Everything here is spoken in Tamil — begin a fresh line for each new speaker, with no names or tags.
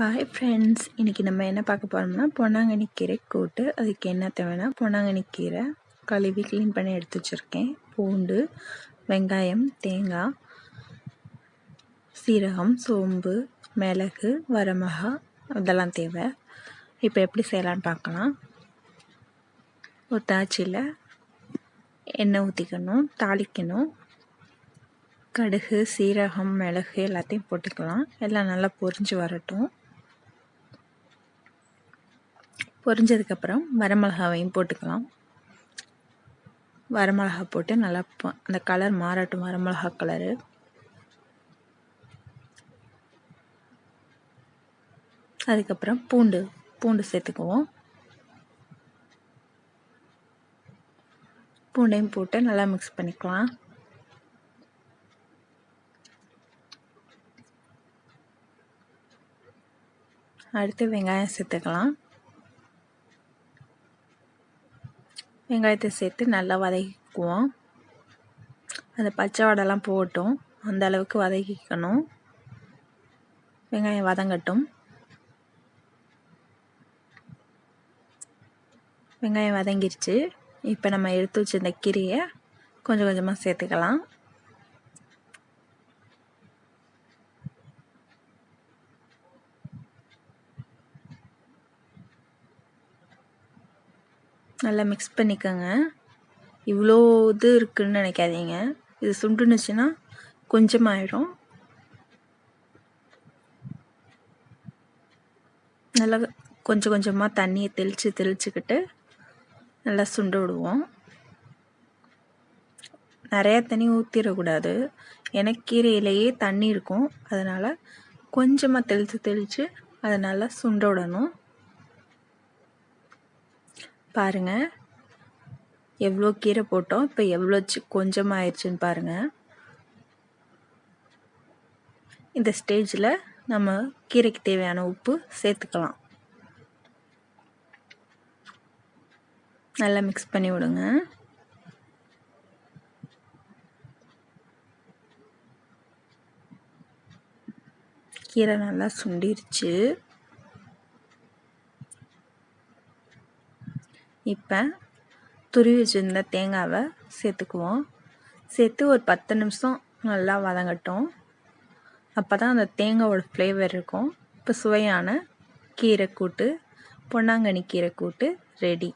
ஹாய் ஃப்ரெண்ட்ஸ், இன்றைக்கி நம்ம என்ன பார்க்க போகிறோம்னா பொன்னாங்கண்ணி கீரை கூட்டு. அதுக்கு என்ன தேவைன்னா பொன்னாங்கண்ணி கீரை கழுவி க்ளீன் பண்ணி எடுத்து வச்சுருக்கேன். பூண்டு, வெங்காயம், தேங்காய், சீரகம், சோம்பு, மிளகு, வரமிளகா இதெல்லாம் தேவை. இப்போ எப்படி செய்யலான்னு பார்க்கலாம். ஒரு தாச்சியில் எண்ணெய் ஊற்றிக்கணும், தாளிக்கணும். கடுகு, சீரகம், மிளகு எல்லாத்தையும் போட்டுக்கலாம். எல்லாம் நல்லா பொரிஞ்சு வரட்டும். பொரிஞ்சதுக்கப்புறம் வரமிளகாவையும் போட்டுக்கலாம். வரமிளகா போட்டு நல்லா அந்த கலர் மாறட்டும், வரமிளகா கலரு. அதுக்கப்புறம் பூண்டு சேர்த்துக்குவோம். பூண்டையும் போட்டு நல்லா மிக்ஸ் பண்ணிக்கலாம். அடுத்து வெங்காயம் சேர்த்துக்கலாம். வெங்காயத்தை சேர்த்து நல்லா வதக்கிக்குவோம். அந்த பச்சை வாடெல்லாம் போகட்டும், அந்த அளவுக்கு வதக்கிக்கணும். வெங்காயம் வதங்கட்டும். வெங்காயம் வதங்கிருச்சு. இப்போ நம்ம எடுத்து வச்சிருந்த கீரையை கொஞ்சம் கொஞ்சமாக சேர்த்துக்கலாம். நல்லா மிக்ஸ் பண்ணிக்கோங்க. இவ்வளோ இது இருக்குதுன்னு நினைக்காதீங்க. இது சுண்டுனுச்சுன்னா கொஞ்சமாயிடும். நல்லா கொஞ்சம் கொஞ்சமாக தண்ணியை தெளிச்சுக்கிட்டு நல்லா சுண்டு விடுவோம். நிறையா தண்ணி ஊற்றிடக்கூடாது, ஏன்னா கீரையிலேயே தண்ணி இருக்கும். அதனால் கொஞ்சமாக தெளித்து அதை நல்லா சுண்ட விடணும். பாருங்கள், எவ்வளோ கீரை போட்டோம், இப்போ எவ்வளோ கொஞ்சமாக ஆயிடுச்சுன்னு பாருங்கள். இந்த ஸ்டேஜில் நம்ம கீரைக்கு தேவையான உப்பு சேர்த்துக்கலாம். நல்லா மிக்ஸ் பண்ணி விடுங்க. கீரை நல்லா சுண்டிருச்சு. இப்போ துருவி வச்சுருந்த தேங்காவை சேர்த்துக்குவோம். சேர்த்து ஒரு 10 நிமிஷம் நல்லா வதங்கட்டும். அப்போ தான் அந்த தேங்காவோட ஃப்ளேவர் இருக்கும். இப்போ சுவையான கீரை கூட்டு, பொன்னாங்கண்ணி கீரை கூட்டு ரெடி.